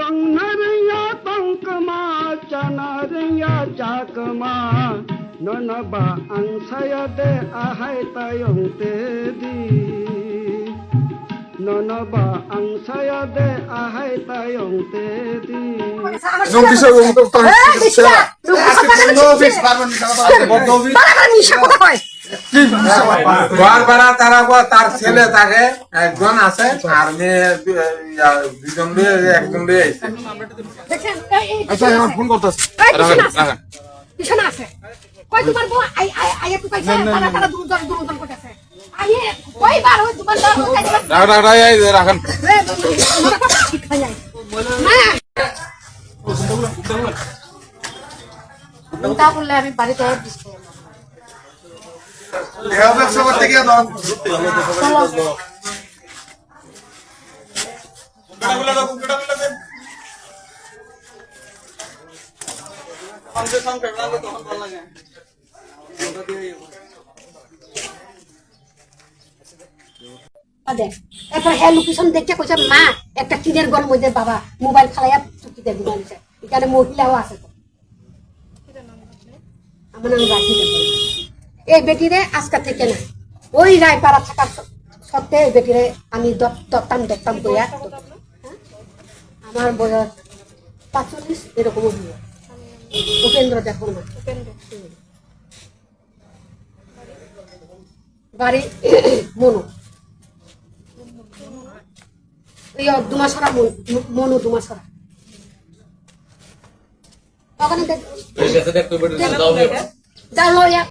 Tongnariya tongkama chanariya chakma nonaba ansaya de ahai tayong te di nonaba ansaya de ahai tayong te di Nung bisa untuk বারবার তারা তার ছেলে থাকে একজন আছে আর মেয়ে দুজন একজন আচ্ছা এখন ফোন করতেছে পিছনে আছে কই তোমার বউ আই আই আই একটু কইছে তারা তারা দূর করতেছে আই কই বার হই তোমার দর কইছে রাখেন তা বললে আমি বাড়িতে দিছি এরপর হ্যাঁ লোকেশন দেখে কইছে মা একটা টিনের ঘর মধ্যে বাবা মোবাইল খালাইয়া চুকিতে ঘুমাইছে এখানে মহিলাও আছে তো আমার নাম রাখি এই বেটিরে আজকা থেকে না ওই রায়পাড়া থাকার সত্ত্বে এই বেটিরে আমি দত্তাম কইয়া আমার বয়স 45 এরকম উপেন্দ্র দেখো না বাড়ি মনু এই দুমাসরা মনু দুমাসরা ওখানে দেখ যাও লইয়া